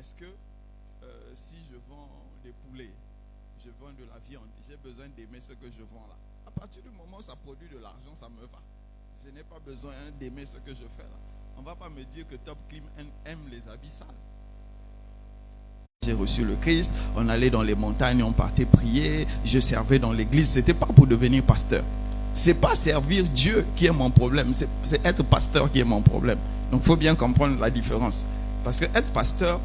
est-ce que si je vends des poulets, je vends de la viande, j'ai besoin d'aimer ce que je vends là? À partir du moment où ça produit de l'argent, ça me va. Je n'ai pas besoin d'aimer ce que je fais là. On ne va pas me dire que Top Clim aime les habits sales. J'ai reçu le Christ, on allait dans les montagnes, on partait prier, je servais dans l'église. Ce n'était pas pour devenir pasteur. Ce n'est pas servir Dieu qui est mon problème, c'est être pasteur qui est mon problème. Donc il faut bien comprendre la différence. Parce que être pasteur,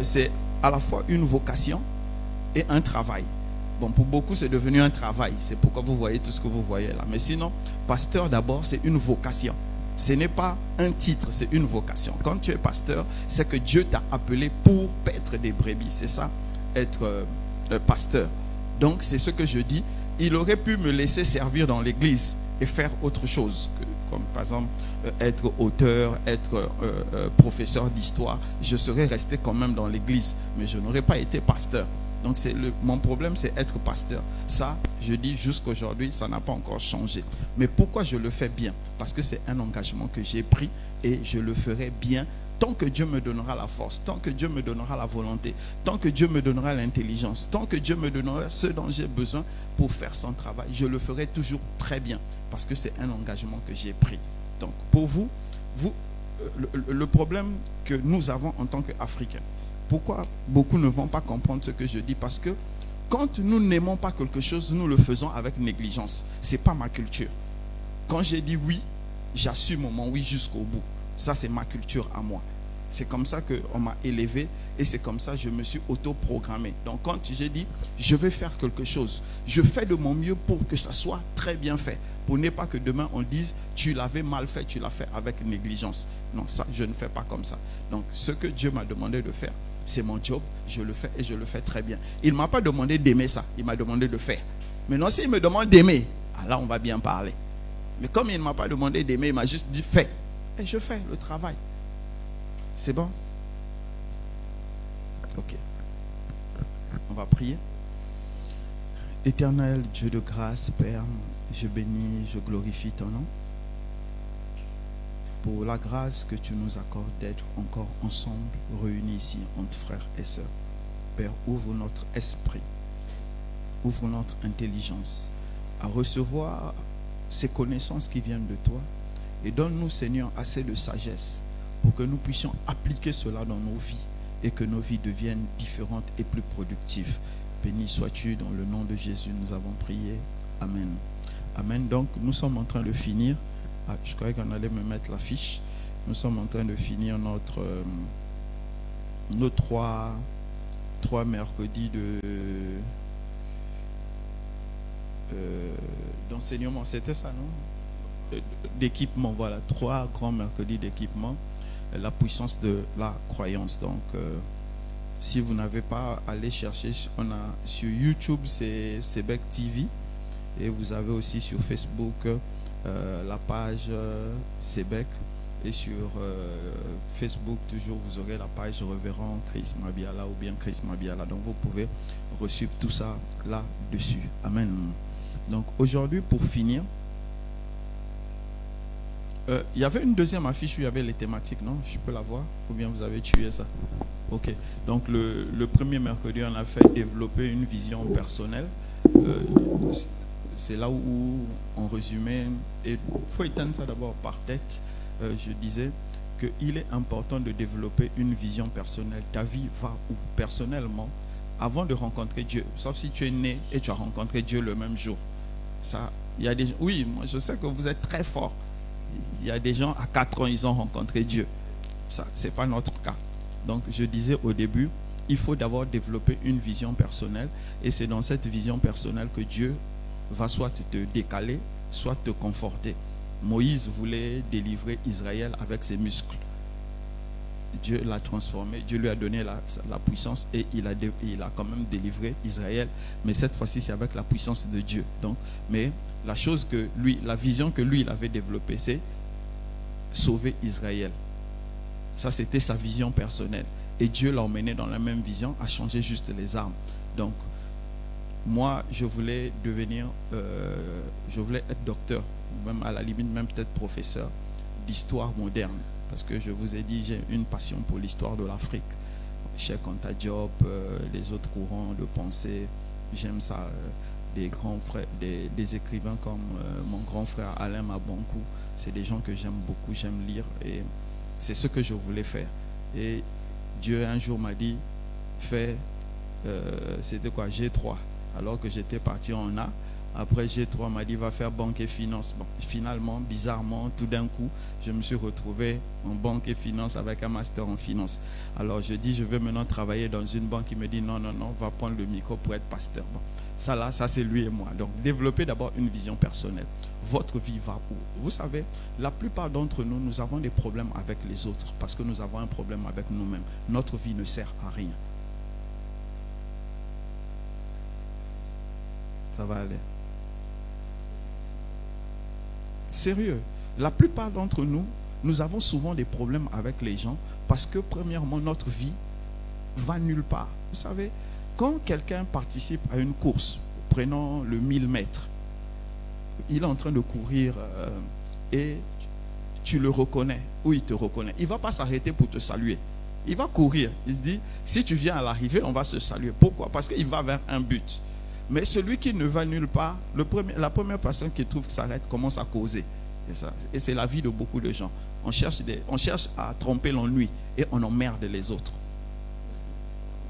c'est à la fois une vocation et un travail. Bon, pour beaucoup, c'est devenu un travail. C'est pourquoi vous voyez tout ce que vous voyez là. Mais sinon, pasteur d'abord, c'est une vocation. Ce n'est pas un titre, c'est une vocation. Quand tu es pasteur, c'est que Dieu t'a appelé pour paître des brebis. C'est ça, être pasteur. Donc, c'est ce que je dis. Il aurait pu me laisser servir dans l'église et faire autre chose. Comme par exemple, être auteur, être professeur d'histoire. Je serais resté quand même dans l'église, mais je n'aurais pas été pasteur. Donc mon problème, c'est être pasteur. Ça, je dis jusqu'aujourd'hui, ça n'a pas encore changé. Mais pourquoi je le fais bien? Parce que c'est un engagement que j'ai pris et je le ferai bien tant que Dieu me donnera la force, tant que Dieu me donnera la volonté, tant que Dieu me donnera l'intelligence, tant que Dieu me donnera ce dont j'ai besoin pour faire son travail. Je le ferai toujours très bien parce que c'est un engagement que j'ai pris. Donc pour vous, le problème que nous avons en tant qu'Africains, pourquoi beaucoup ne vont pas comprendre ce que je dis? Parce que quand nous n'aimons pas quelque chose, nous le faisons avec négligence. Ce n'est pas ma culture. Quand j'ai dit oui, j'assume mon oui jusqu'au bout. Ça, c'est ma culture à moi. C'est comme ça qu'on m'a élevé et c'est comme ça que je me suis auto-programmé. Donc quand j'ai dit, je vais faire quelque chose, je fais de mon mieux pour que ça soit très bien fait. Pour ne pas que demain on dise, tu l'avais mal fait, tu l'as fait avec négligence. Non, ça, je ne fais pas comme ça. Donc ce que Dieu m'a demandé de faire, c'est mon job, je le fais et je le fais très bien. Il ne m'a pas demandé d'aimer ça, il m'a demandé de faire. Maintenant, s'il me demande d'aimer, là on va bien parler. Mais comme il ne m'a pas demandé d'aimer, il m'a juste dit fais. Et je fais le travail. C'est bon? Ok. On va prier. Éternel Dieu de grâce, Père, je bénis, je glorifie ton nom pour la grâce que tu nous accordes d'être encore ensemble, réunis ici entre frères et sœurs. Père, ouvre notre esprit, ouvre notre intelligence à recevoir ces connaissances qui viennent de toi et donne-nous, Seigneur, assez de sagesse pour que nous puissions appliquer cela dans nos vies et que nos vies deviennent différentes et plus productives. Béni sois-tu dans le nom de Jésus, nous avons prié. Amen. Amen. Donc, nous sommes en train de finir. Je croyais qu'on allait me mettre la fiche. Nous sommes en train de finir nos trois mercredis d'enseignement. C'était ça, non? D'équipement, voilà. 3 grands mercredis d'équipement. La puissance de la croyance. Donc, si vous n'avez pas, allez chercher. On a sur YouTube, c'est Sebec TV. Et vous avez aussi sur Facebook la page Sebec. Et sur Facebook, toujours, vous aurez la page Révérend Chris Mabiala ou bien Chris Mabiala. Donc, vous pouvez suivre tout ça là-dessus. Amen. Donc, aujourd'hui, pour finir, il y avait une deuxième affiche où il y avait les thématiques, non? Je peux la voir? Ou bien vous avez tué ça? Ok. Donc, le premier mercredi, on a fait développer une vision personnelle. C'est là où on résumait, et il faut éteindre ça d'abord par tête. Je disais qu'il est important de développer une vision personnelle. Ta vie va où? Personnellement, avant de rencontrer Dieu, sauf si tu es né et tu as rencontré Dieu le même jour. Ça, il y a des, oui, moi je sais que vous êtes très forts. Il y a des gens à 4 ans, ils ont rencontré Dieu. Ça, ce n'est pas notre cas. Donc, je disais au début, il faut d'abord développer une vision personnelle. Et c'est dans cette vision personnelle que Dieu va soit te décaler, soit te conforter. Moïse voulait délivrer Israël avec ses muscles. Dieu l'a transformé, Dieu lui a donné la puissance et il a quand même délivré Israël. Mais cette fois-ci, c'est avec la puissance de Dieu. Donc, mais la vision que lui, il avait développée, c'est sauver Israël. Ça, c'était sa vision personnelle. Et Dieu l'a emmené dans la même vision à changer juste les armes. Donc, moi, je voulais être docteur, même à la limite, même peut-être professeur d'histoire moderne. Parce que je vous ai dit, j'ai une passion pour l'histoire de l'Afrique. Cheikh Anta Diop, les autres courants de pensée. J'aime ça. Des grands frères, des écrivains comme mon grand frère Alain Mabankou. C'est des gens que j'aime beaucoup, j'aime lire. Et c'est ce que je voulais faire. Et Dieu un jour m'a dit, fais, c'était quoi, G3. Alors que j'étais parti en A. Après G3 m'a dit, va faire banque et finance. Bon, finalement, bizarrement, tout d'un coup, je me suis retrouvé en banque et finance avec un master en finance. Alors je dis, je veux maintenant travailler dans une banque. Il me dit, non, va prendre le micro pour être pasteur. Bon, ça c'est lui et moi. Donc développez d'abord une vision personnelle. Votre vie va où? Vous savez, la plupart d'entre nous, nous avons des problèmes avec les autres parce que nous avons un problème avec nous-mêmes. Notre vie ne sert à rien. Ça va aller. Sérieux, la plupart d'entre nous, nous avons souvent des problèmes avec les gens parce que premièrement, notre vie va nulle part. Vous savez, quand quelqu'un participe à une course, prenons le 1000 mètres, il est en train de courir et tu le reconnais ou il te reconnaît. Il ne va pas s'arrêter pour te saluer. Il va courir. Il se dit, si tu viens à l'arrivée, on va se saluer. Pourquoi? Parce qu'il va vers un but. Mais celui qui ne va nulle part, la première personne qui trouve que ça s'arrête commence à causer. Et c'est la vie de beaucoup de gens. On cherche à tromper l'ennui et on emmerde les autres.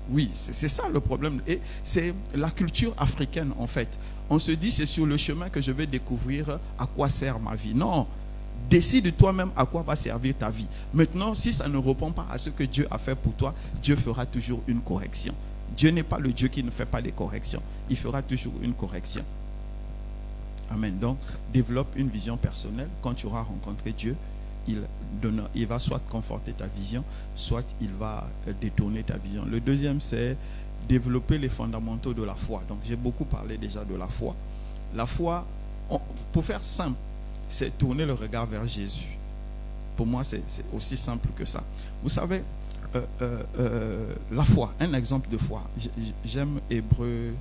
Oui, c'est ça le problème. Et c'est la culture africaine en fait. On se dit c'est sur le chemin que je vais découvrir à quoi sert ma vie. Non, décide toi-même à quoi va servir ta vie. Maintenant, si ça ne répond pas à ce que Dieu a fait pour toi, Dieu fera toujours une correction. Dieu n'est pas le Dieu qui ne fait pas des corrections. Il fera toujours une correction. Amen. Donc, développe une vision personnelle. Quand tu auras rencontré Dieu, il va soit conforter ta vision, soit il va détourner ta vision. Le deuxième, c'est développer les fondamentaux de la foi. Donc, j'ai beaucoup parlé déjà de la foi. La foi, pour faire simple, c'est tourner le regard vers Jésus. Pour moi, c'est aussi simple que ça. Vous savez, la foi, un exemple de foi. J'aime Hébreu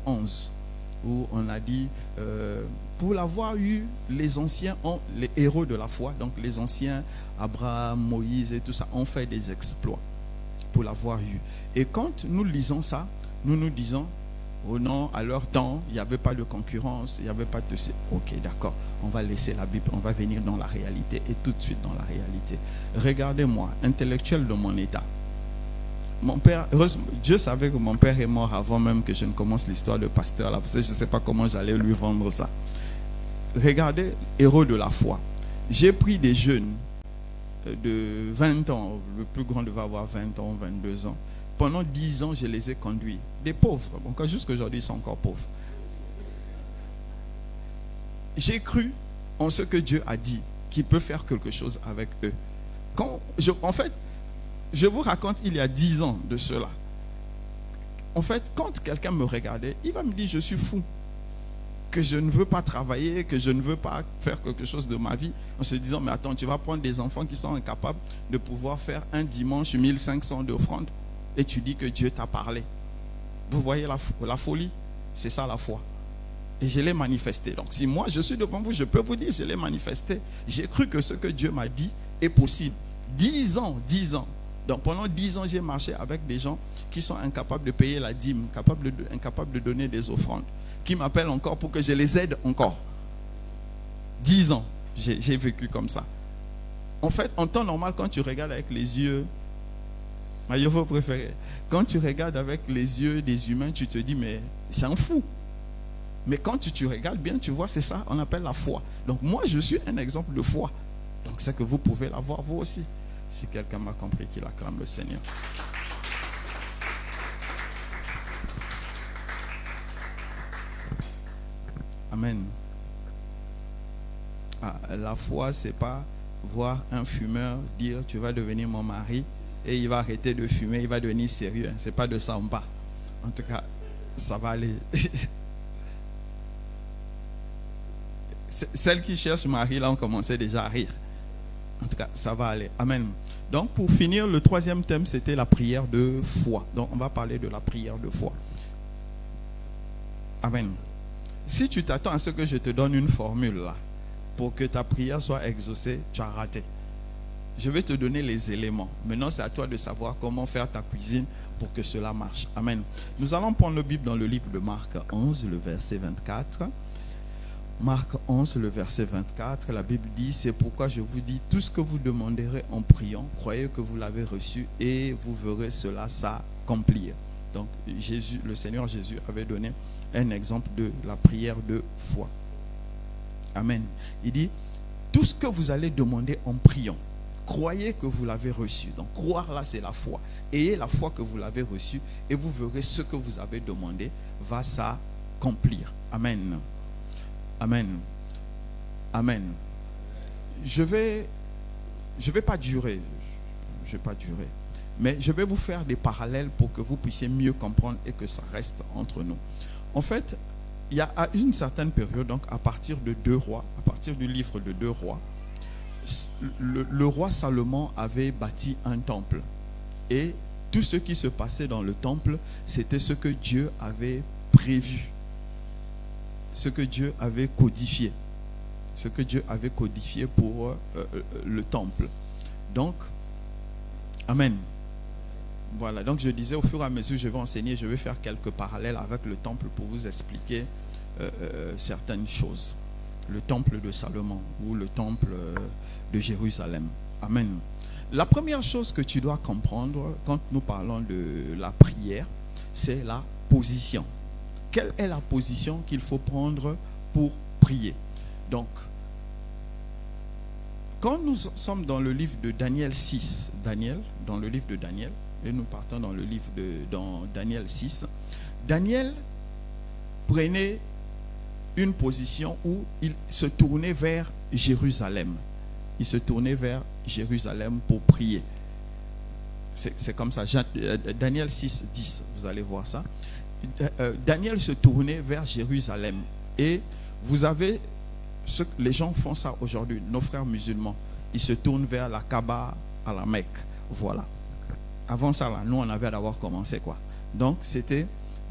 11, où on a dit, pour l'avoir eu, les anciens les héros de la foi, donc les anciens, Abraham, Moïse et tout ça, ont fait des exploits pour l'avoir eu. Et quand nous lisons ça, nous nous disons, oh non, à leur temps, il n'y avait pas de concurrence, il n'y avait pas de... Ok, d'accord, on va laisser la Bible, on va venir dans la réalité et tout de suite dans la réalité. Regardez-moi, intellectuel de mon état. Mon père, Dieu savait que mon père est mort avant même que je ne commence l'histoire de pasteur là, parce que je ne sais pas comment j'allais lui vendre ça. Regardez, héros de la foi. J'ai pris des jeunes de 20 ans, le plus grand devait avoir 20 ans, 22 ans. Pendant 10 ans, je les ai conduits. Des pauvres. Encore jusqu'aujourd'hui, ils sont encore pauvres. J'ai cru en ce que Dieu a dit, qu'il peut faire quelque chose avec eux. En fait, je vous raconte, il y a 10 ans de cela. En fait, quand quelqu'un me regardait, il va me dire, je suis fou. Que je ne veux pas travailler, que je ne veux pas faire quelque chose de ma vie. En se disant, mais attends, tu vas prendre des enfants qui sont incapables de pouvoir faire un dimanche 1500 d'offrande. Et tu dis que Dieu t'a parlé. Vous voyez la folie? C'est ça la foi. Et je l'ai manifesté. Donc si moi je suis devant vous, je peux vous dire, je l'ai manifesté. J'ai cru que ce que Dieu m'a dit est possible. 10 ans. Donc pendant 10 ans, j'ai marché avec des gens qui sont incapables de payer la dîme, incapables de donner des offrandes, qui m'appellent encore pour que je les aide encore. 10 ans, j'ai vécu comme ça. En fait, en temps normal, quand tu regardes avec les yeux... Vous préférez. Quand tu regardes avec les yeux des humains, tu te dis, mais c'est un fou. Mais quand tu regardes bien, tu vois, c'est ça, on appelle la foi. Donc moi, je suis un exemple de foi. Donc c'est que vous pouvez l'avoir vous aussi. Si quelqu'un m'a compris, qu'il acclame le Seigneur. Amen. La foi, c'est pas voir un fumeur dire, tu vas devenir mon mari. Et il va arrêter de fumer, il va devenir sérieux. C'est pas de ça on parle. En tout cas, ça va aller. Celles qui cherchent mari, là, ont commencé déjà à rire. En tout cas, ça va aller. Amen. Donc, pour finir, le troisième thème, c'était la prière de foi. Donc, on va parler de la prière de foi. Amen. Si tu t'attends à ce que je te donne une formule, là, pour que ta prière soit exaucée, tu as raté. Je vais te donner les éléments. Maintenant, c'est à toi de savoir comment faire ta cuisine pour que cela marche. Amen. Nous allons prendre la Bible dans le livre de Marc 11, le verset 24. Marc 11, le verset 24, la Bible dit, c'est pourquoi je vous dis, tout ce que vous demanderez en priant, croyez que vous l'avez reçu et vous verrez cela s'accomplir. Donc, Jésus, le Seigneur Jésus avait donné un exemple de la prière de foi. Amen. Il dit, tout ce que vous allez demander en priant, croyez que vous l'avez reçu. Donc, croire là, c'est la foi. Ayez la foi que vous l'avez reçu et vous verrez ce que vous avez demandé va s'accomplir. Amen. Amen. Amen. Je vais pas durer. Je vais pas durer. Mais je vais vous faire des parallèles pour que vous puissiez mieux comprendre et que ça reste entre nous. En fait, il y a à une certaine période, donc à partir de 2 rois, à partir du livre de 2 rois, le roi Salomon avait bâti un temple. Et tout ce qui se passait dans le temple, c'était ce que Dieu avait prévu. Ce que Dieu avait codifié. Ce que Dieu avait codifié pour le temple. Donc, amen. Voilà, donc je disais au fur et à mesure je vais enseigner, je vais faire quelques parallèles avec le temple pour vous expliquer certaines choses. Le temple de Salomon ou le temple de Jérusalem. Amen. La première chose que tu dois comprendre quand nous parlons de la prière, c'est la position. Quelle est la position qu'il faut prendre pour prier? Donc, quand nous sommes dans le livre de Daniel 6, dans le livre de Daniel, et nous partons dans le livre dans Daniel 6, Daniel prenait une position où il se tournait vers Jérusalem. Il se tournait vers Jérusalem pour prier. C'est comme ça. Daniel 6, 10, vous allez voir ça. Daniel se tournait vers Jérusalem. Et vous avez, les gens font ça aujourd'hui, nos frères musulmans. Ils se tournent vers la Kaaba, à la Mecque. Voilà. Avant ça, là, nous, on avait d'abord commencé quoi. Donc, c'était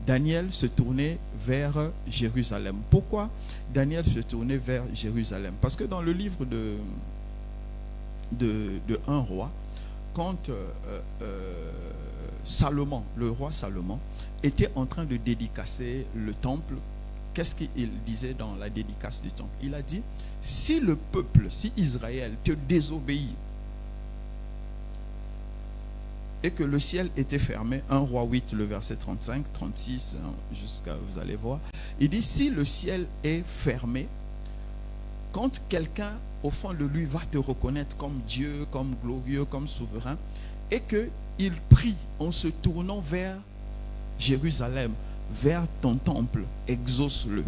Daniel se tournait vers Jérusalem. Pourquoi Daniel se tournait vers Jérusalem? Parce que dans le livre de 1 roi, quand Salomon, le roi Salomon, était en train de dédicacer le temple, qu'est-ce qu'il disait dans la dédicace du temple? Il a dit, si le peuple, si Israël te désobéit, et que le ciel était fermé, 1 roi 8, le verset 35, 36, jusqu'à, vous allez voir, il dit, si le ciel est fermé, quand quelqu'un au fond de lui va te reconnaître comme Dieu, comme glorieux, comme souverain, et qu'il prie en se tournant vers Jérusalem, vers ton temple, exauce-le.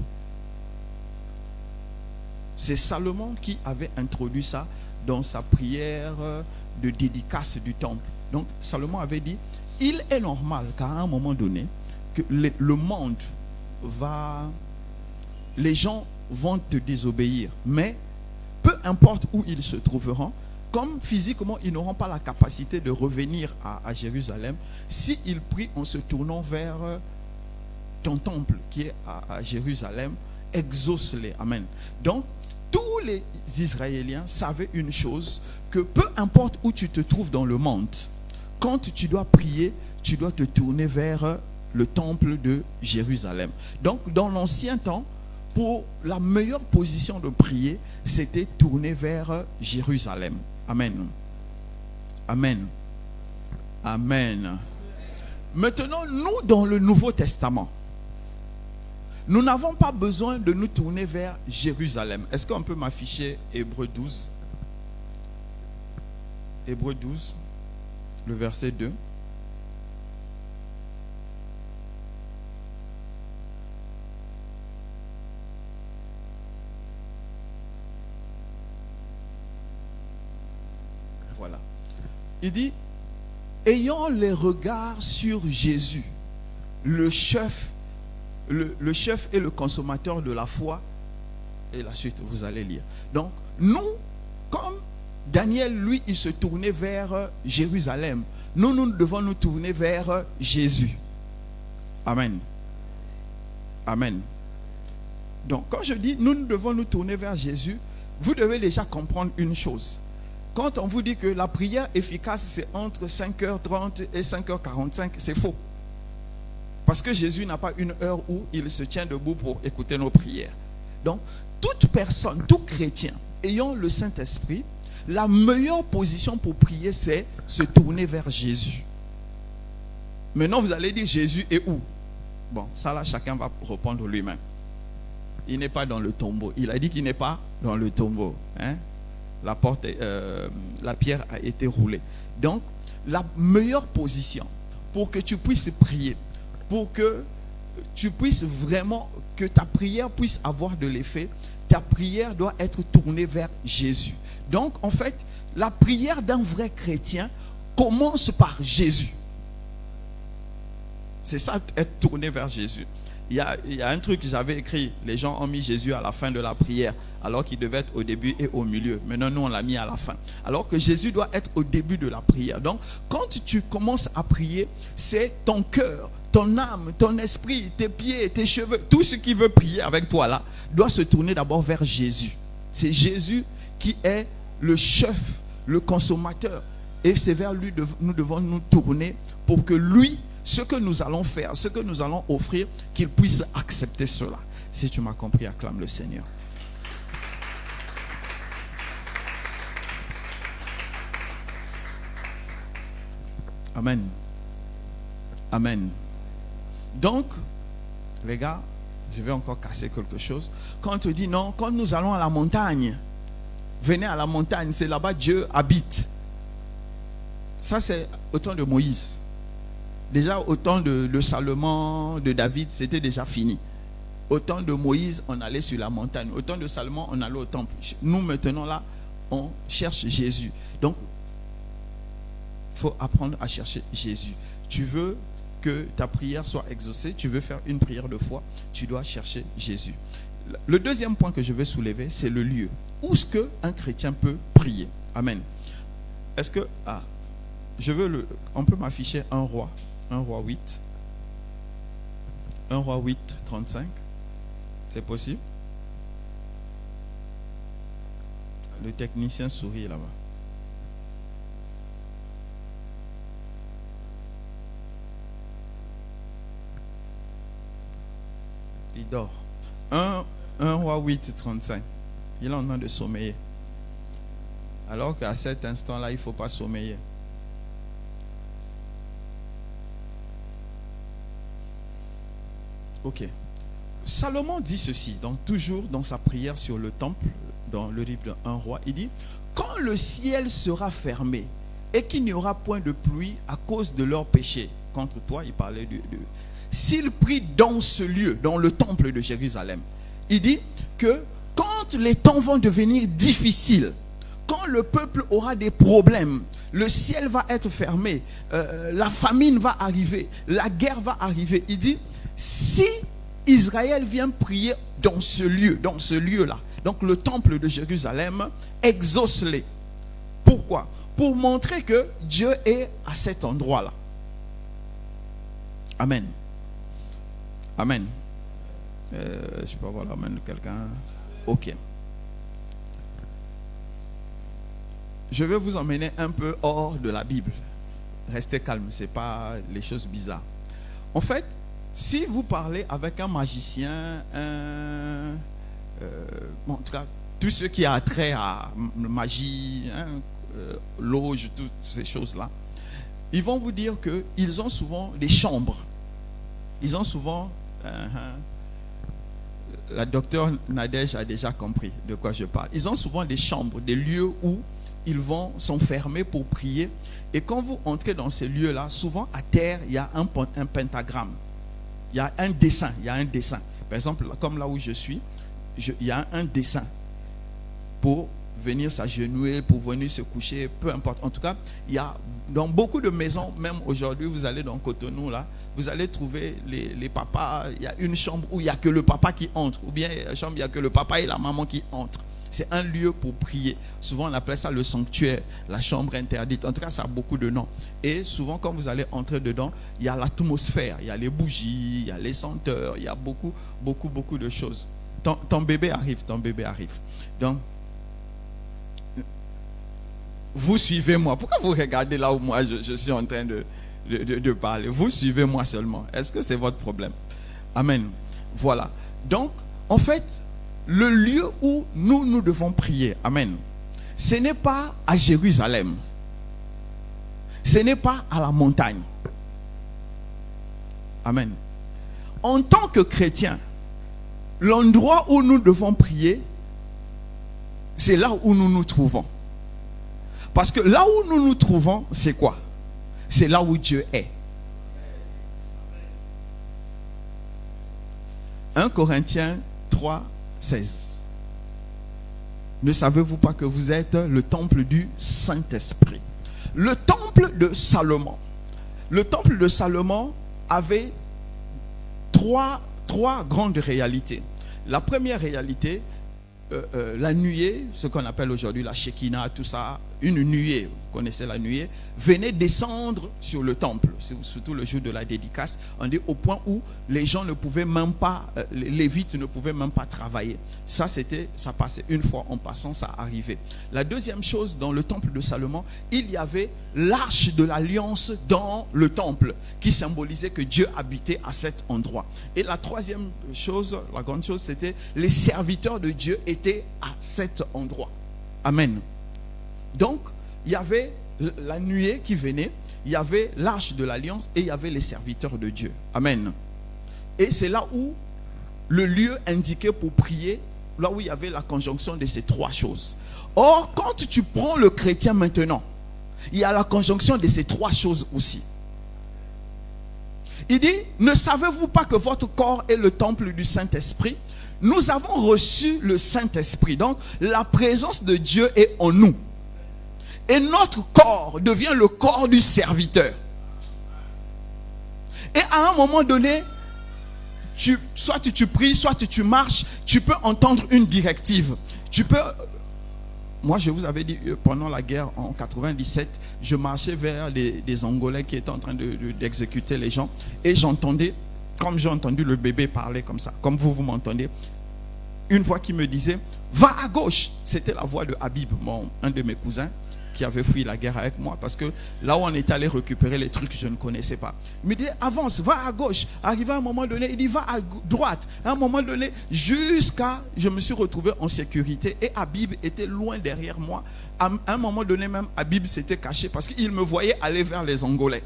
C'est Salomon qui avait introduit ça dans sa prière de dédicace du temple. Donc Salomon avait dit, il est normal qu'à un moment donné, que le monde les gens vont te désobéir, mais peu importe où ils se trouveront, comme physiquement ils n'auront pas la capacité de revenir à Jérusalem, s'ils prient en se tournant vers ton temple qui est à Jérusalem, exauce-les. Amen. Donc, tous les Israéliens savaient une chose, que peu importe où tu te trouves dans le monde, quand tu dois prier, tu dois te tourner vers le temple de Jérusalem. Donc, dans l'ancien temps, pour la meilleure position de prier, c'était tourner vers Jérusalem. Amen. Amen. Amen. Maintenant, nous, dans le Nouveau Testament, nous n'avons pas besoin de nous tourner vers Jérusalem. Est-ce qu'on peut m'afficher Hébreux 12? Hébreux 12, le verset 2. Voilà. Il dit, ayant les regards sur Jésus, le chef et le consommateur de la foi, et la suite vous allez lire. Donc nous, comme Daniel, lui, il se tournait vers Jérusalem, nous devons nous tourner vers Jésus. Amen. Amen. Donc quand je dis nous devons nous tourner vers Jésus, vous devez déjà comprendre une chose. Quand on vous dit que la prière efficace, c'est entre 5h30 et 5h45, c'est faux. Parce que Jésus n'a pas une heure où il se tient debout pour écouter nos prières. Donc, toute personne, tout chrétien ayant le Saint-Esprit, la meilleure position pour prier, c'est se tourner vers Jésus. Maintenant, vous allez dire Jésus est où? Bon, ça là, chacun va répondre lui-même. Il n'est pas dans le tombeau. Il a dit qu'il n'est pas dans le tombeau. Hein? La pierre a été roulée. Donc, la meilleure position pour que tu puisses prier, pour que tu puisses vraiment, que ta prière puisse avoir de l'effet, ta prière doit être tournée vers Jésus. Donc, en fait, la prière d'un vrai chrétien commence par Jésus. C'est ça, être tourné vers Jésus. Il y a un truc que j'avais écrit. Les gens ont mis Jésus à la fin de la prière, alors qu'il devait être au début et au milieu. Maintenant, nous, on l'a mis à la fin. Alors que Jésus doit être au début de la prière. Donc, quand tu commences à prier, c'est ton cœur, ton âme, ton esprit, tes pieds, tes cheveux, tout ce qui veut prier avec toi là, doit se tourner d'abord vers Jésus. C'est Jésus qui est le chef, le consommateur. Et c'est vers lui que nous devons nous tourner pour que lui, ce que nous allons faire, ce que nous allons offrir, qu'il puisse accepter cela. Si tu m'as compris, acclame le Seigneur. Amen. Amen. Donc, les gars, je vais encore casser quelque chose. Quand on te dit non, quand nous allons à la montagne, venez à la montagne, c'est là-bas Dieu habite. Ça, c'est au temps de Moïse. Déjà, au temps de Salomon, de David, c'était déjà fini. Au temps de Moïse, on allait sur la montagne. Au temps de Salomon, on allait au temple. Nous, maintenant, là, on cherche Jésus. Donc, il faut apprendre à chercher Jésus. Tu veux que ta prière soit exaucée, tu veux faire une prière de foi, tu dois chercher Jésus. Le deuxième point que je vais soulever, c'est le lieu. Où est-ce qu'un chrétien peut prier? Amen. Est-ce que... on peut m'afficher 1 Roi 8. 1 Roi 8, 35. C'est possible? Le technicien sourit là-bas. Il dort. 1 Roi 8, 35. Il est en train de sommeiller. Alors qu'à cet instant-là, il ne faut pas sommeiller. Ok. Salomon dit ceci, donc toujours dans sa prière sur le temple, dans le livre de 1 Roi, il dit: quand le ciel sera fermé et qu'il n'y aura point de pluie à cause de leurs péchés contre toi, il parlait de s'il prie dans ce lieu, dans le temple de Jérusalem, il dit que quand les temps vont devenir difficiles, quand le peuple aura des problèmes, le ciel va être fermé, la famine va arriver, la guerre va arriver, il dit: si Israël vient prier dans ce lieu-là, donc le temple de Jérusalem, exauce-les. Pourquoi? Pour montrer que Dieu est à cet endroit-là. Amen. Amen. Je peux avoir l'amen de quelqu'un? Ok. Je vais vous emmener un peu hors de la Bible. Restez calme, ce n'est pas les choses bizarres. En fait, si vous parlez avec un magicien, en tout cas, tout ce qui a trait à magie, loge, toutes ces choses-là, ils vont vous dire qu'ils ont souvent des chambres. Ils ont souvent... la docteure Nadège a déjà compris de quoi je parle. Ils ont souvent des chambres, des lieux où ils sont fermés pour prier. Et quand vous entrez dans ces lieux-là, souvent à terre, il y a un pentagramme. Il y a un dessin. Par exemple, comme là où je suis, il y a un dessin pour venir s'agenouiller, pour venir se coucher, peu importe. En tout cas, il y a dans beaucoup de maisons, même aujourd'hui, vous allez dans Cotonou, là, vous allez trouver les papas. Il y a une chambre où il n'y a que le papa qui entre, ou bien une chambre où il n'y a que le papa et la maman qui entrent. C'est un lieu pour prier. Souvent, on appelle ça le sanctuaire, la chambre interdite. En tout cas, ça a beaucoup de noms. Et souvent, quand vous allez entrer dedans, il y a l'atmosphère, il y a les bougies, il y a les senteurs, il y a beaucoup de choses. Ton bébé arrive. Donc, Vous suivez-moi. Pourquoi vous regardez là où moi je suis en train de parler? Vous suivez-moi seulement. Est-ce que c'est votre problème? Amen. Voilà. Donc, en fait, le lieu où nous devons prier, amen, ce n'est pas à Jérusalem. Ce n'est pas à la montagne. Amen. En tant que chrétien, l'endroit où nous devons prier, c'est là où nous nous trouvons. Parce que là où nous nous trouvons, c'est quoi? C'est là où Dieu est. 1 Corinthiens 3, 16. Ne savez-vous pas que vous êtes le temple du Saint-Esprit? Le temple de Salomon. Le temple de Salomon avait trois grandes réalités. La première réalité, la nuée, ce qu'on appelle aujourd'hui la Shekinah, tout ça, une nuée, vous connaissez la nuée, venait descendre sur le temple, surtout le jour de la dédicace, on dit au point où les gens ne pouvaient même pas, les lévites ne pouvaient même pas travailler. Ça passait une fois en passant, ça arrivait. La deuxième chose, dans le temple de Salomon, il y avait l'arche de l'alliance dans le temple, qui symbolisait que Dieu habitait à cet endroit. Et la troisième chose, la grande chose, c'était les serviteurs de Dieu étaient à cet endroit. Amen. Donc, il y avait la nuée qui venait, il y avait l'arche de l'alliance et il y avait les serviteurs de Dieu. Amen. Et c'est là où le lieu indiqué pour prier, là où il y avait la conjonction de ces trois choses. Or, quand tu prends le chrétien maintenant, il y a la conjonction de ces trois choses aussi. Il dit, ne savez-vous pas que votre corps est le temple du Saint-Esprit? Nous avons reçu le Saint-Esprit. Donc, la présence de Dieu est en nous. Et notre corps devient le corps du serviteur. Et à un moment donné, soit tu pries, soit tu marches, tu peux entendre une directive. Moi, je vous avais dit, pendant la guerre en 97, je marchais vers des Angolais qui étaient en train d'exécuter les gens. Et j'entendais, comme j'ai entendu le bébé parler comme ça, comme vous m'entendez, une voix qui me disait, va à gauche. C'était la voix de Habib, un de mes cousins, qui avait fui la guerre avec moi, parce que là où on est allé récupérer les trucs, je ne connaissais pas. Il me dit, avance, va à gauche. Arrivé à un moment donné, il dit, va à droite. À un moment donné, je me suis retrouvé en sécurité et Habib était loin derrière moi. À un moment donné même, Habib s'était caché parce qu'il me voyait aller vers les Angolais.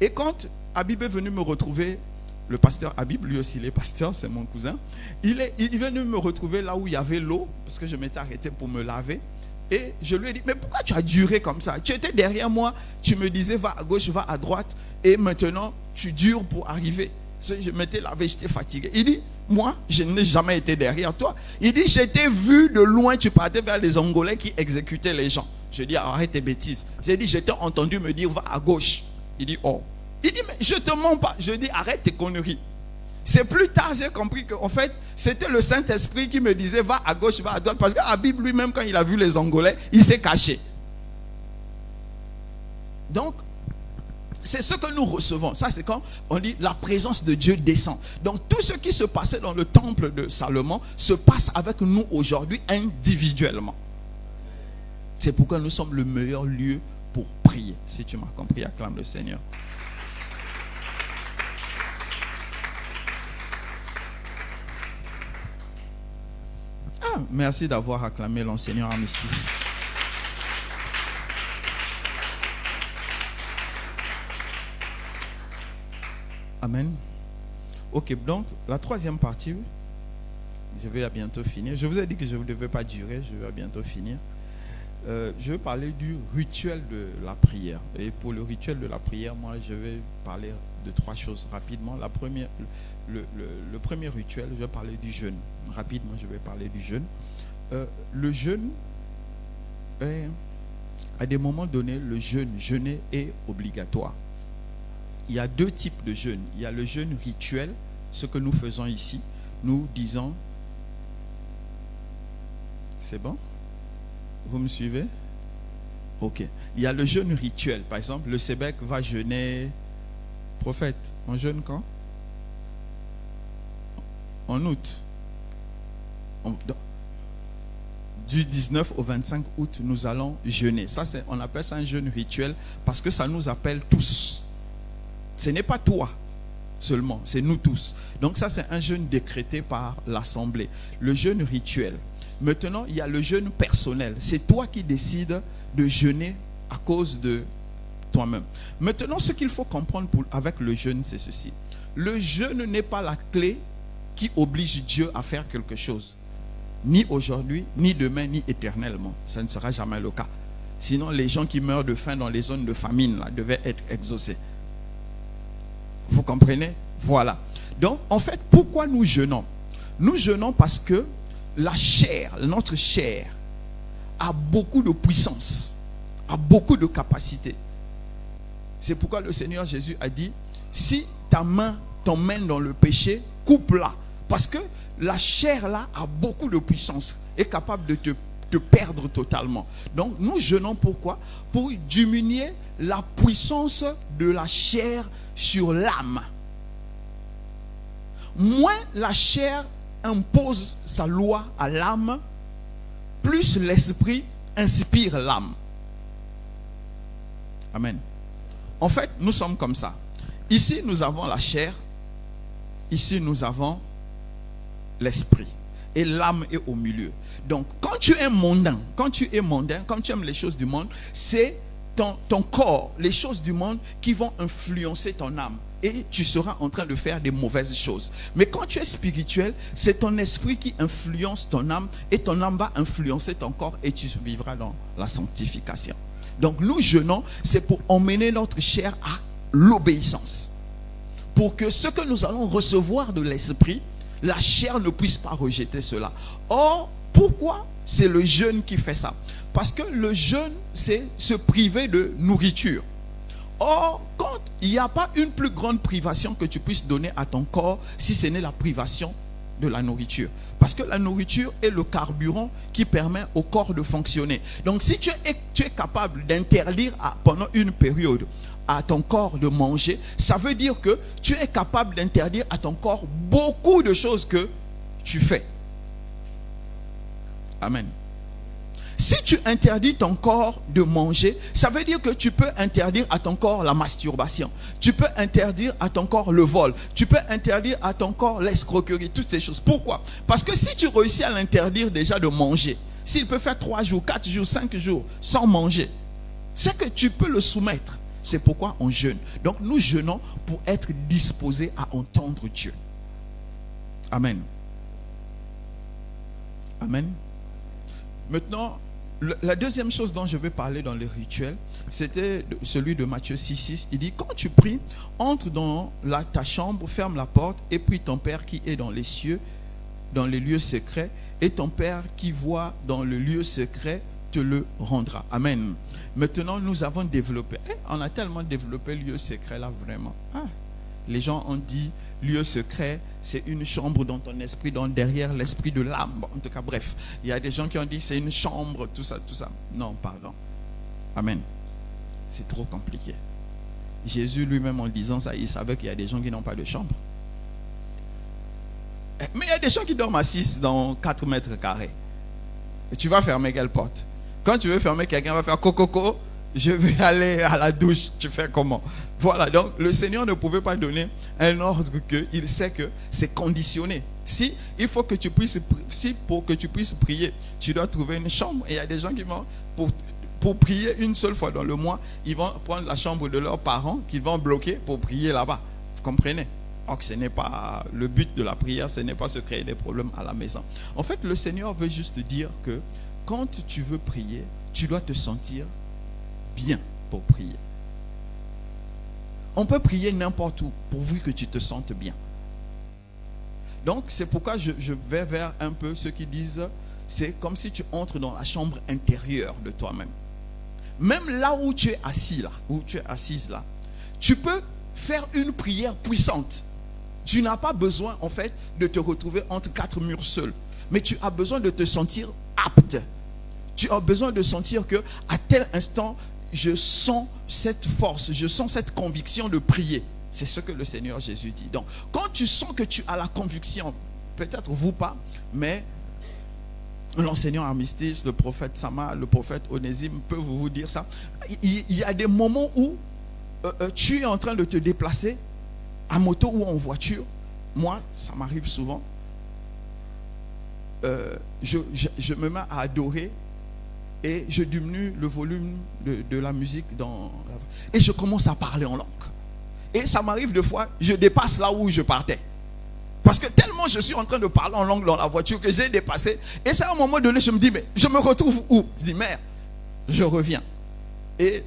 Et quand Habib est venu me retrouver, le pasteur Habib, lui aussi il est pasteur, c'est mon cousin, il est venu me retrouver là où il y avait l'eau, parce que je m'étais arrêté pour me laver. Et je lui ai dit, mais pourquoi tu as duré comme ça? Tu étais derrière moi, tu me disais va à gauche, va à droite, et maintenant tu dures pour arriver. Je m'étais lavé, j'étais fatigué. Il dit, moi, je n'ai jamais été derrière toi. Il dit, j'étais vu de loin, tu partais vers les Angolais qui exécutaient les gens. Je dis, arrête tes bêtises. J'ai dit, j'étais entendu me dire, va à gauche. Il dit, oh. Il dit, mais je te mens pas. Je dis, arrête tes conneries. C'est plus tard, j'ai compris qu'en fait, c'était le Saint-Esprit qui me disait, va à gauche, va à droite. Parce qu'Habib lui-même, quand il a vu les Angolais, il s'est caché. Donc, c'est ce que nous recevons. Ça, c'est quand on dit la présence de Dieu descend. Donc, tout ce qui se passait dans le temple de Salomon se passe avec nous aujourd'hui individuellement. C'est pourquoi nous sommes le meilleur lieu pour prier. Si tu m'as compris, acclame le Seigneur. Ah, merci d'avoir acclamé l'enseignant Armistice. Amen. Ok, donc la troisième partie, je vais à bientôt finir. Je vous ai dit que je ne devais pas durer, je vais à bientôt finir. Je vais parler du rituel de la prière. Et pour le rituel de la prière, moi, je vais parler de trois choses rapidement. La première, le premier rituel, je vais parler du jeûne. Rapidement, je vais parler du jeûne. Le jeûne, à des moments donnés, jeûner est obligatoire. Il y a deux types de jeûne. Il y a le jeûne rituel, ce que nous faisons ici. Nous disons, c'est bon? Vous me suivez? Ok. Il y a le jeûne rituel. Par exemple, le Sébec va jeûner. Prophète, on jeûne quand? En août. du 19 au 25 août, nous allons jeûner. Ça, on appelle ça un jeûne rituel parce que ça nous appelle tous. Ce n'est pas toi seulement, c'est nous tous. Donc ça, c'est un jeûne décrété par l'Assemblée. Le jeûne rituel. Maintenant, il y a le jeûne personnel. C'est toi qui décides de jeûner à cause de toi-même. Maintenant, ce qu'il faut comprendre avec le jeûne, c'est ceci. Le jeûne n'est pas la clé qui oblige Dieu à faire quelque chose. Ni aujourd'hui, ni demain, ni éternellement. Ça ne sera jamais le cas. Sinon, les gens qui meurent de faim dans les zones de famine là, devaient être exaucés. Vous comprenez? Voilà. Donc, en fait, pourquoi nous jeûnons? Nous jeûnons parce que la chair, notre chair, a beaucoup de puissance, a beaucoup de capacité. C'est pourquoi le Seigneur Jésus a dit, si ta main t'emmène dans le péché, coupe-la. Parce que la chair là a beaucoup de puissance, est capable de te perdre totalement. Donc nous jeûnons pourquoi? Pour diminuer la puissance de la chair sur l'âme. Moins la chair impose sa loi à l'âme, plus l'esprit inspire l'âme. Amen. En fait, nous sommes comme ça. Ici, nous avons la chair. Ici, nous avons l'esprit. Et l'âme est au milieu. Donc, quand tu es mondain, quand tu aimes les choses du monde, c'est ton corps, les choses du monde qui vont influencer ton âme. Et tu seras en train de faire des mauvaises choses. Mais quand tu es spirituel, c'est ton esprit qui influence ton âme. Et ton âme va influencer ton corps et tu vivras dans la sanctification. Donc nous jeûnons, c'est pour emmener notre chair à l'obéissance. Pour que ce que nous allons recevoir de l'esprit, la chair ne puisse pas rejeter cela. Or, pourquoi c'est le jeûne qui fait ça? Parce que le jeûne, c'est se priver de nourriture. Or, quand il n'y a pas une plus grande privation que tu puisses donner à ton corps, si ce n'est la privation de la nourriture. Parce que la nourriture est le carburant qui permet au corps de fonctionner. Donc si tu es capable d'interdire pendant une période à ton corps de manger, ça veut dire que tu es capable d'interdire à ton corps beaucoup de choses que tu fais. Amen. Si tu interdis ton corps de manger, ça veut dire que tu peux interdire à ton corps la masturbation. Tu peux interdire à ton corps le vol. Tu peux interdire à ton corps l'escroquerie, toutes ces choses. Pourquoi? Parce que si tu réussis à l'interdire déjà de manger, s'il peut faire 3 jours, 4 jours, 5 jours sans manger, c'est que tu peux le soumettre. C'est pourquoi on jeûne. Donc nous jeûnons pour être disposés à entendre Dieu. Amen. Amen. Maintenant, la deuxième chose dont je vais parler dans le rituel, c'était celui de Matthieu 6,6. Il dit, quand tu pries, entre dans ta chambre, ferme la porte et prie ton Père qui est dans les cieux, dans les lieux secrets, et ton Père qui voit dans le lieu secret te le rendra. Amen. Maintenant, nous avons développé, on a tellement développé le lieu secret là, vraiment. Les gens ont dit, lieu secret, c'est une chambre dans ton esprit, dans derrière l'esprit de l'âme. En tout cas, bref, il y a des gens qui ont dit, c'est une chambre, tout ça, tout ça. Non, pardon. Amen. C'est trop compliqué. Jésus lui-même, en disant ça, il savait qu'il y a des gens qui n'ont pas de chambre. Mais il y a des gens qui dorment à 6 dans 4 mètres carrés. Et tu vas fermer quelle porte? Quand tu veux fermer, quelqu'un va faire coco, je vais aller à la douche. Tu fais comment? Voilà, donc le Seigneur ne pouvait pas donner un ordre qu'il sait que c'est conditionné. Si il faut que tu puisses, pour que tu puisses prier, tu dois trouver une chambre. Et il y a des gens qui vont, pour prier une seule fois dans le mois, ils vont prendre la chambre de leurs parents qu'ils vont bloquer pour prier là-bas. Vous comprenez? Or que ce n'est pas le but de la prière, ce n'est pas se créer des problèmes à la maison. En fait, le Seigneur veut juste dire que quand tu veux prier, tu dois te sentir bien pour prier. On peut prier n'importe où pourvu que tu te sentes bien. Donc c'est pourquoi je vais vers un peu ceux qui disent c'est comme si tu entres dans la chambre intérieure de toi-même. Même là où tu es assis là, où tu es assise là, tu peux faire une prière puissante. Tu n'as pas besoin en fait de te retrouver entre 4 murs seuls, mais tu as besoin de te sentir apte. Tu as besoin de sentir que à tel instant je sens cette force, je sens cette conviction de prier. C'est ce que le Seigneur Jésus dit. Donc, quand tu sens que tu as la conviction, peut-être vous pas, mais L'enseignant Armistice, le prophète Sama, le prophète Onésime peuvent vous dire ça. Il y a des moments où tu es en train de te déplacer à moto ou en voiture. Moi, ça m'arrive souvent. Je me mets à adorer et je diminue le volume de la musique et je commence à parler en langue. Et ça m'arrive des fois, je dépasse là où je partais. Parce que tellement je suis en train de parler en langue dans la voiture que j'ai dépassé. Et c'est à un moment donné, je me dis, mais je me retrouve où? Je dis, merde, je reviens. Et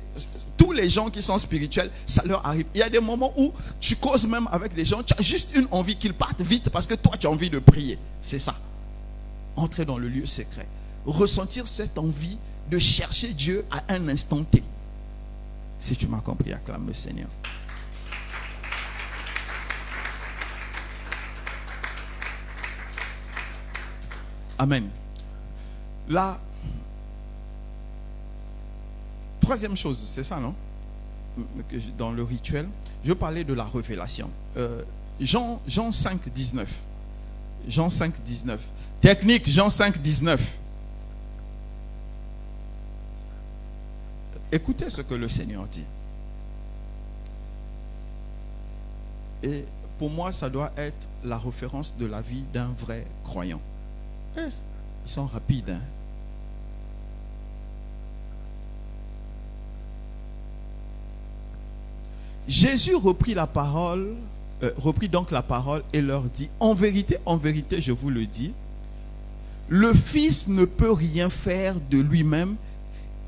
tous les gens qui sont spirituels, ça leur arrive. Il y a des moments où tu causes même avec les gens, tu as juste une envie qu'ils partent vite parce que toi tu as envie de prier. C'est ça. Entrer dans le lieu secret. Ressentir cette envie de chercher Dieu à un instant T. Si tu m'as compris, acclame le Seigneur. Amen. La troisième chose, c'est ça, non? Dans le rituel, je parlais de la révélation. Jean 5, 19. Jean 5, 19. Technique, Jean 5, 19. Écoutez ce que le Seigneur dit. Et pour moi, ça doit être la référence de la vie d'un vrai croyant. Ils sont rapides. Hein? Jésus reprit donc la parole et leur dit, en vérité, je vous le dis, le Fils ne peut rien faire de lui-même,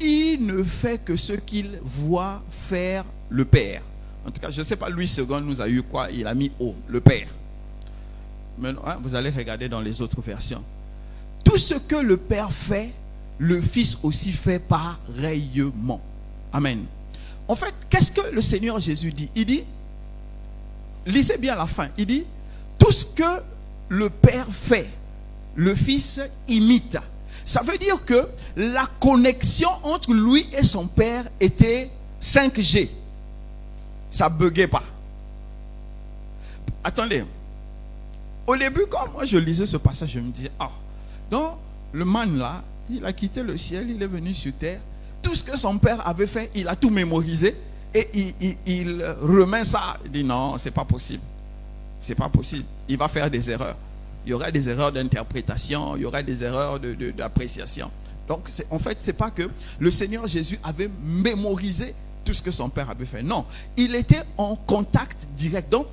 il ne fait que ce qu'il voit faire le Père. En tout cas, je ne sais pas, Louis II nous a eu quoi? Il a mis O, le Père. Mais hein, vous allez regarder dans les autres versions. Tout ce que le Père fait, le Fils aussi fait pareillement. Amen. En fait, qu'est-ce que le Seigneur Jésus dit? Il dit, lisez bien la fin, il dit, tout ce que le Père fait, le Fils imite. Ça veut dire que la connexion entre lui et son Père était 5G. Ça ne buguait pas. Attendez. Au début, quand moi je lisais ce passage, je me disais, donc le man là, il a quitté le ciel, il est venu sur terre. Tout ce que son père avait fait, il a tout mémorisé. Et il remet ça. Il dit non, c'est pas possible. C'est pas possible. Il va faire des erreurs. Il y aura des erreurs d'interprétation, il y aura des erreurs d'appréciation. Donc en fait, c'est pas que le Seigneur Jésus avait mémorisé tout ce que son père avait fait. Non, il était en contact direct. Donc,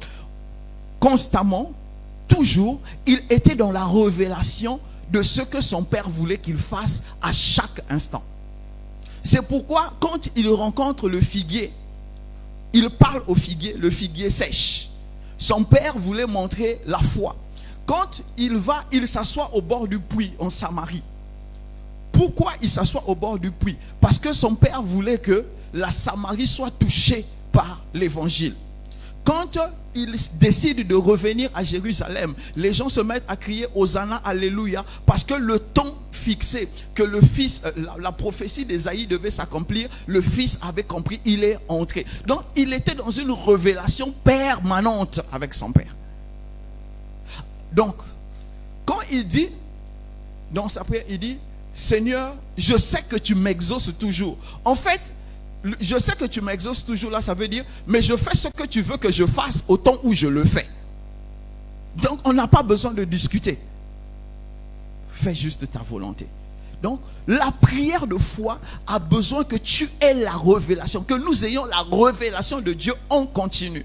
constamment, toujours, il était dans la révélation de ce que son père voulait qu'il fasse à chaque instant. C'est pourquoi quand il rencontre le figuier, il parle au figuier, le figuier sèche. Son père voulait montrer la foi. Quand il s'assoit au bord du puits en Samarie. Pourquoi il s'assoit au bord du puits? Parce que son père voulait que la Samarie soit touchée par l'évangile. Quand il décide de revenir à Jérusalem, les gens se mettent à crier Hosanna, Alléluia, parce que le temps fixé que le Fils, la prophétie d'Ésaïe devait s'accomplir, le Fils avait compris, il est entré. Donc il était dans une révélation permanente avec son Père. Donc, quand il dit, dans sa prière, il dit, Seigneur, je sais que tu m'exauces toujours. En fait, je sais que tu m'exauces toujours, là, ça veut dire, mais je fais ce que tu veux que je fasse au temps où je le fais. Donc, on n'a pas besoin de discuter. Fais juste ta volonté. Donc, la prière de foi a besoin que tu aies la révélation, que nous ayons la révélation de Dieu en continu.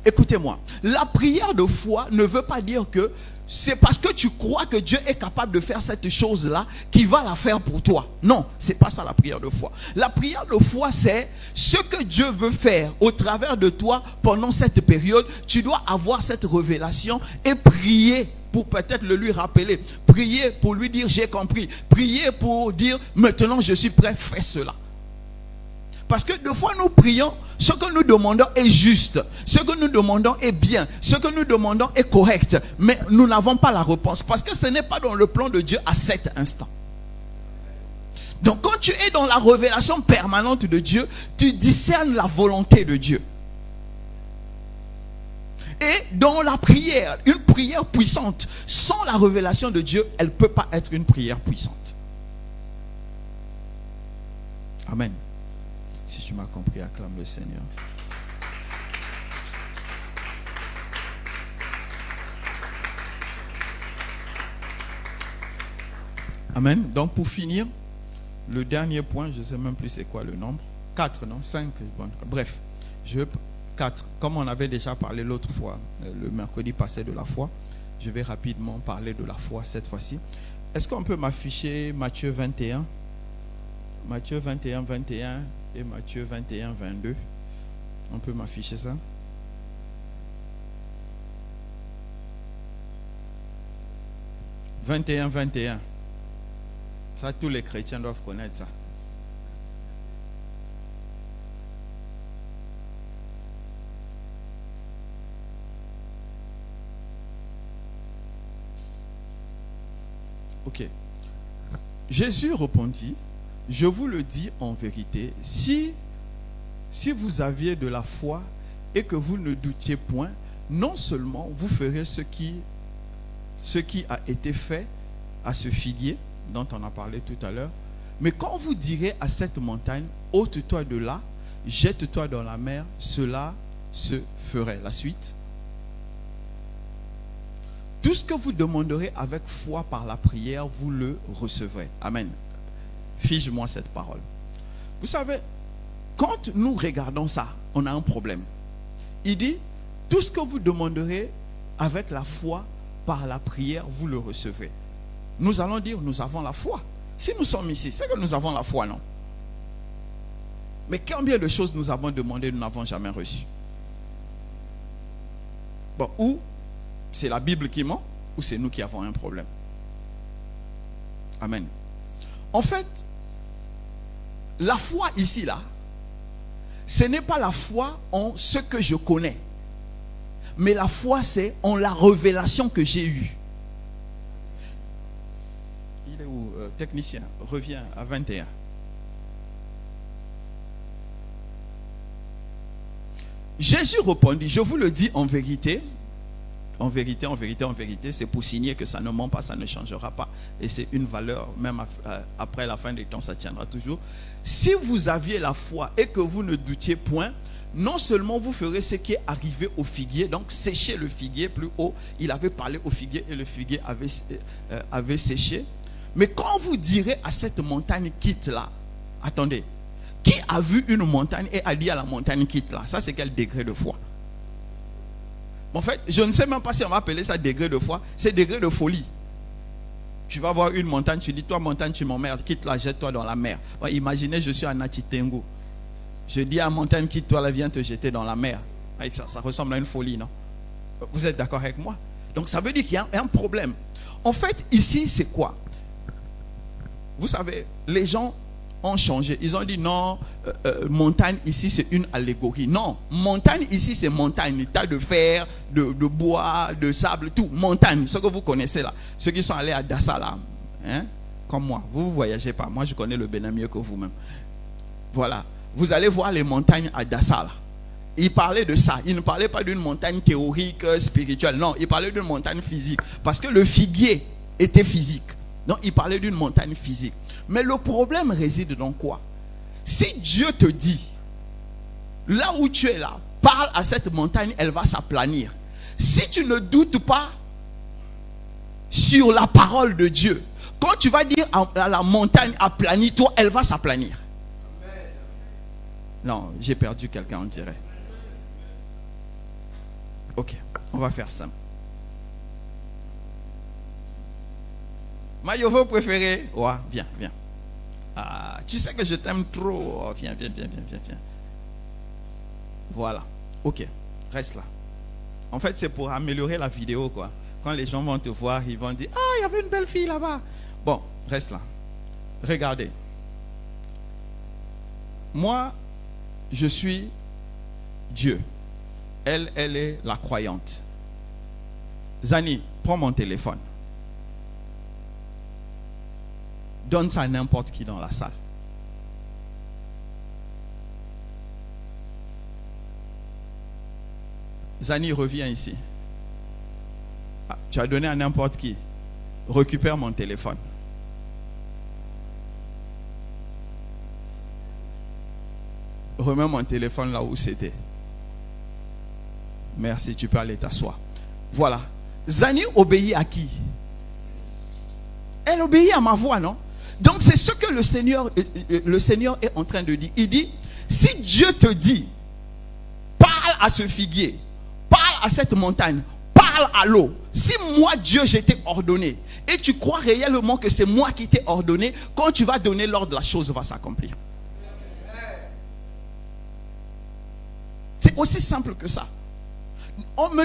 Écoutez-moi, la prière de foi ne veut pas dire que c'est parce que tu crois que Dieu est capable de faire cette chose-là qu'il va la faire pour toi. Non, c'est pas ça la prière de foi. La prière de foi, c'est ce que Dieu veut faire au travers de toi pendant cette période. Tu dois avoir cette révélation et prier pour peut-être le lui rappeler. Prier pour lui dire j'ai compris. Prier pour dire maintenant je suis prêt, fais cela. Parce que des fois nous prions, ce que nous demandons est juste, ce que nous demandons est bien, ce que nous demandons est correct, mais nous n'avons pas la réponse parce que ce n'est pas dans le plan de Dieu à cet instant. Donc quand tu es dans la révélation permanente de Dieu, tu discernes la volonté de Dieu. Et dans la prière, une prière puissante, sans la révélation de Dieu, elle ne peut pas être une prière puissante. Amen. Si tu m'as compris, acclame le Seigneur. Amen. Donc pour finir, le dernier point, je ne sais même plus c'est quoi le nombre. 4, non 5. Bon, bref, 4. Comme on avait déjà parlé l'autre fois, le mercredi passé de la foi, je vais rapidement parler de la foi cette fois-ci. Est-ce qu'on peut m'afficher Matthieu 21? Matthieu 21, 21 et Matthieu 21, 22. On peut m'afficher ça? « 21, 21. Ça, tous les chrétiens doivent connaître ça. Ok. Jésus répondit, je vous le dis en vérité, si vous aviez de la foi et que vous ne doutiez point, non seulement vous ferez ce qui a été fait à ce figuier, dont on a parlé tout à l'heure, mais quand vous direz à cette montagne, ôte-toi de là, jette-toi dans la mer, cela se ferait. La suite. Tout ce que vous demanderez avec foi par la prière, vous le recevrez. Amen. Fige-moi cette parole. Vous savez, quand nous regardons ça, on a un problème. Il dit, tout ce que vous demanderez avec la foi par la prière, vous le recevrez. Nous allons dire, nous avons la foi. Si nous sommes ici, c'est que nous avons la foi, non? Mais combien de choses nous avons demandé, nous n'avons jamais reçues? Bon, ou c'est la Bible qui ment, ou c'est nous qui avons un problème. Amen. En fait, la foi ici, là, ce n'est pas la foi en ce que je connais. Mais la foi, c'est en la révélation que j'ai eue. Il est où, technicien? Reviens à 21. Jésus répondit, je vous le dis en vérité, c'est pour signer que ça ne ment pas, ça ne changera pas. Et c'est une valeur, même après la fin des temps, ça tiendra toujours. Si vous aviez la foi et que vous ne doutiez point, non seulement vous ferez ce qui est arrivé au figuier, donc sécher le figuier plus haut, il avait parlé au figuier et le figuier avait séché. Mais quand vous direz à cette montagne quitte là, attendez, qui a vu une montagne et a dit à la montagne quitte là? Ça c'est quel degré de foi? En fait, je ne sais même pas si on va appeler ça degré de foi, c'est degré de folie. Tu vas voir une montagne, tu dis, toi montagne tu m'emmerdes, quitte-la, jette-toi dans la mer. Bon, imaginez, je suis à Natitengo. Je dis à la montagne, quitte-toi, là, viens te jeter dans la mer. Ça ressemble à une folie, non? Vous êtes d'accord avec moi? Donc ça veut dire qu'il y a un problème. En fait, ici, c'est quoi? Vous savez, les gens ont changé. Ils ont dit non, montagne ici c'est une allégorie. Non, montagne ici c'est montagne, tas de fer, de bois, de sable, tout. Montagne, ce que vous connaissez là. Ceux qui sont allés à Dassa là, hein, comme moi. Vous ne voyagez pas. Moi je connais le Bénin mieux que vous-même. Voilà. Vous allez voir les montagnes à Dassa là. Il parlait de ça. Il ne parlait pas d'une montagne théorique, spirituelle. Non, il parlait d'une montagne physique. Parce que le figuier était physique. Donc il parlait d'une montagne physique. Mais le problème réside dans quoi? Si Dieu te dit, là où tu es là, parle à cette montagne, elle va s'aplanir. Si tu ne doutes pas sur la parole de Dieu, quand tu vas dire à la montagne, aplanis-toi, elle va s'aplanir. Non, j'ai perdu quelqu'un, on dirait. Ok, on va faire simple. Ma yovo préférée, ouais, viens. Ah, tu sais que je t'aime trop. Oh, viens. Voilà. Ok, reste là. En fait, c'est pour améliorer la vidéo, quoi. Quand les gens vont te voir, ils vont dire, ah, il y avait une belle fille là-bas. Bon, reste là. Regardez. Moi, je suis Dieu. Elle est la croyante. Zani, prends mon téléphone. Donne ça à n'importe qui dans la salle. Zani, reviens ici. Ah, tu as donné à n'importe qui. Récupère mon téléphone. Remets mon téléphone là où c'était. Merci, tu peux aller t'asseoir. Voilà. Zani obéit à qui? Elle obéit à ma voix, non? Donc c'est ce que le Seigneur est en train de dire. Il dit, si Dieu te dit, parle à ce figuier, parle à cette montagne, parle à l'eau. Si moi, Dieu, je t'ai ordonné, et tu crois réellement que c'est moi qui t'ai ordonné, quand tu vas donner l'ordre, la chose va s'accomplir. C'est aussi simple que ça. Comme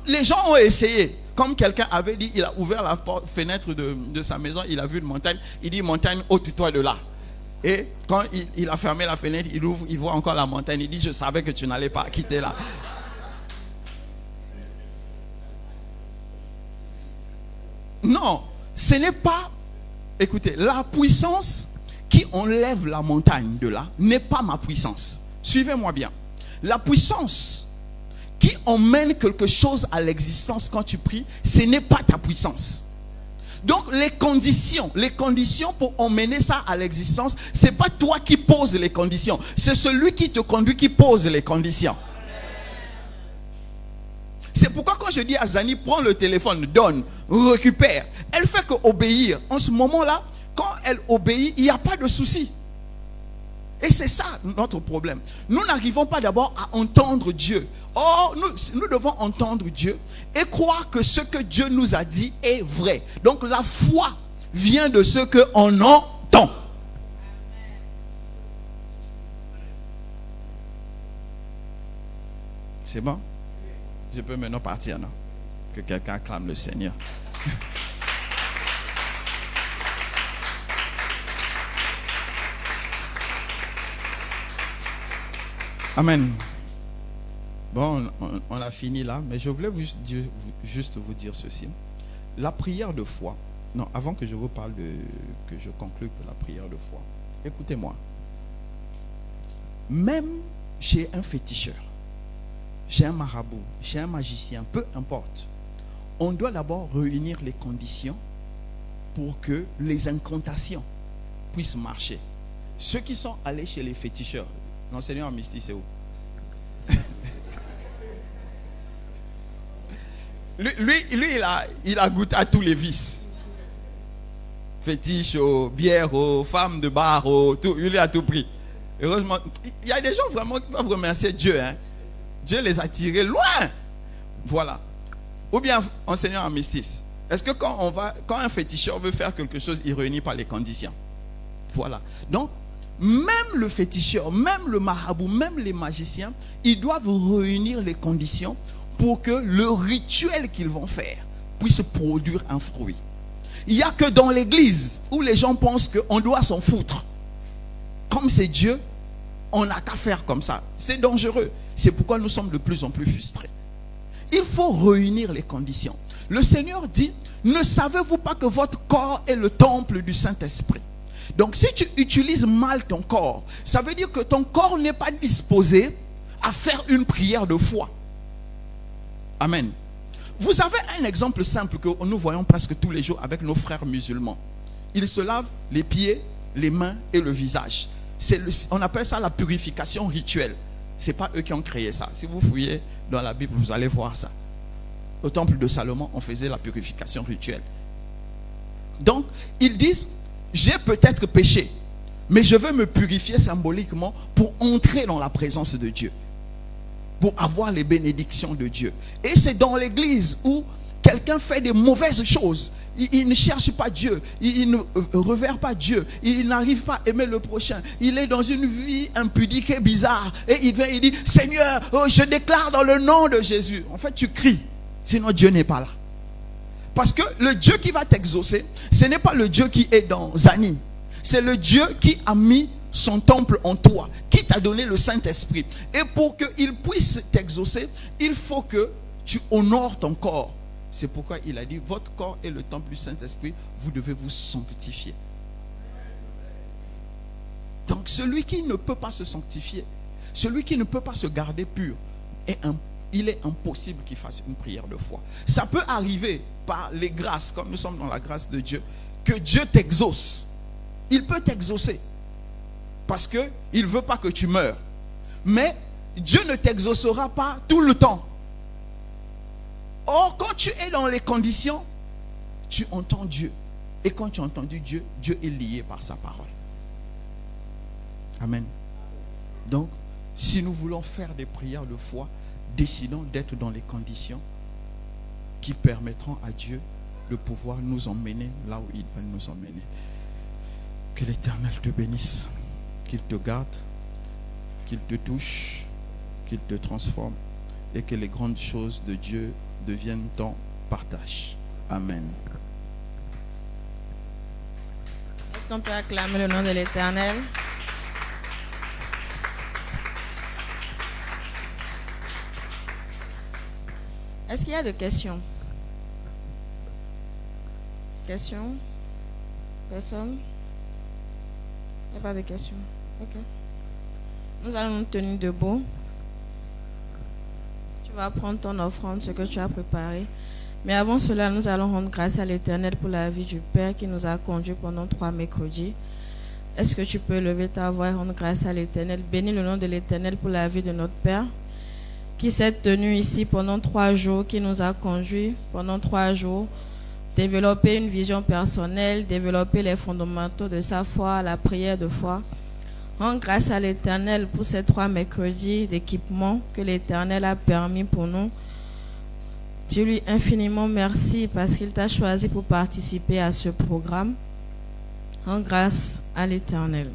les gens ont essayé, comme quelqu'un avait dit, il a ouvert la fenêtre de sa maison, il a vu une montagne, il dit, montagne, ôte-toi de là. Et quand il a fermé la fenêtre, il ouvre, il voit encore la montagne, il dit, je savais que tu n'allais pas quitter là. Non, ce n'est pas, écoutez, la puissance qui enlève la montagne de là n'est pas ma puissance. Suivez-moi bien. La puissance qui emmène quelque chose à l'existence quand tu pries, ce n'est pas ta puissance. Donc les conditions pour emmener ça à l'existence, c'est pas toi qui poses les conditions, c'est celui qui te conduit qui pose les conditions. C'est pourquoi quand je dis à Zani, prends le téléphone, donne, récupère, elle fait que obéir. En ce moment-là, quand elle obéit, il n'y a pas de souci. Et c'est ça notre problème. Nous n'arrivons pas d'abord à entendre Dieu. Or, nous devons entendre Dieu et croire que ce que Dieu nous a dit est vrai. Donc la foi vient de ce qu'on entend. C'est bon? Je peux maintenant partir, non? Que quelqu'un acclame le Seigneur. Amen. Bon, on a fini là, mais je voulais juste vous dire ceci. La prière de foi, non, avant que je vous parle que je conclue pour la prière de foi, écoutez-moi. Même chez un féticheur, chez un marabout, chez un magicien, peu importe, on doit d'abord réunir les conditions pour que les incantations puissent marcher. Ceux qui sont allés chez les féticheurs, l'enseignant Amisti, c'est où? lui il a goûté à tous les vices. Fétiche, bière, femmes de bar, tout, lui a tout pris. Heureusement, il y a des gens vraiment qui doivent remercier Dieu. Hein. Dieu les a tirés loin. Voilà. Ou bien, enseignant Amistis, est-ce que quand un féticheur veut faire quelque chose, il ne réunit pas les conditions? Voilà. Donc, même le féticheur, même le marabout, même les magiciens, ils doivent réunir les conditions pour que le rituel qu'ils vont faire puisse produire un fruit. Il n'y a que dans l'église où les gens pensent qu'on doit s'en foutre. Comme c'est Dieu, on n'a qu'à faire comme ça. C'est dangereux. C'est pourquoi nous sommes de plus en plus frustrés. Il faut réunir les conditions. Le Seigneur dit, ne savez-vous pas que votre corps est le temple du Saint-Esprit? Donc si tu utilises mal ton corps, ça veut dire que ton corps n'est pas disposé à faire une prière de foi. Amen. Vous avez un exemple simple que nous voyons presque tous les jours avec nos frères musulmans. Ils se lavent les pieds, les mains et le visage. On appelle ça la purification rituelle. Ce n'est pas eux qui ont créé ça. Si vous fouillez dans la Bible, vous allez voir ça. Au temple de Salomon, on faisait la purification rituelle. Donc, ils disent, j'ai peut-être péché, mais je veux me purifier symboliquement pour entrer dans la présence de Dieu, pour avoir les bénédictions de Dieu. Et c'est dans l'église où quelqu'un fait des mauvaises choses. Il ne cherche pas Dieu, il ne revère pas Dieu, il n'arrive pas à aimer le prochain. Il est dans une vie impudique et bizarre. Et il vient, il dit, Seigneur, je déclare dans le nom de Jésus. En fait, tu cries, sinon Dieu n'est pas là. Parce que le Dieu qui va t'exaucer, ce n'est pas le Dieu qui est dans Zani. C'est le Dieu qui a mis son temple en toi, qui t'a donné le Saint-Esprit. Et pour qu'il puisse t'exaucer, il faut que tu honores ton corps. C'est pourquoi il a dit, votre corps est le temple du Saint-Esprit, vous devez vous sanctifier. Donc celui qui ne peut pas se sanctifier, celui qui ne peut pas se garder pur, est il est impossible qu'il fasse une prière de foi. Ça peut arriver par les grâces, comme nous sommes dans la grâce de Dieu, que Dieu t'exauce. Il peut t'exaucer parce qu'il ne veut pas que tu meures. Mais Dieu ne t'exaucera pas tout le temps. Or, quand tu es dans les conditions, tu entends Dieu. Et quand tu as entendu Dieu, Dieu est lié par sa parole. Amen. Donc, si nous voulons faire des prières de foi, décidons d'être dans les conditions qui permettront à Dieu de pouvoir nous emmener là où il va nous emmener. Que l'Éternel te bénisse, qu'il te garde, qu'il te touche, qu'il te transforme et que les grandes choses de Dieu deviennent ton partage. Amen. Est-ce qu'on peut acclamer le nom de l'Éternel? Est-ce qu'il y a des questions? Questions? Personne? Il n'y a pas de questions. Ok. Nous allons nous tenir debout. Tu vas prendre ton offrande, ce que tu as préparé. Mais avant cela, nous allons rendre grâce à l'Éternel pour la vie du Père qui nous a conduits pendant 3 mercredis. Est-ce que tu peux lever ta voix et rendre grâce à l'Éternel? Bénis le nom de l'Éternel pour la vie de notre Père qui s'est tenu ici pendant 3 jours, qui nous a conduits pendant 3 jours, développer une vision personnelle, développer les fondamentaux de sa foi, la prière de foi. Rends grâce à l'Éternel pour ces 3 mercredis d'équipement que l'Éternel a permis pour nous. Dis-lui infiniment merci parce qu'il t'a choisi pour participer à ce programme. Rends grâce à l'Éternel.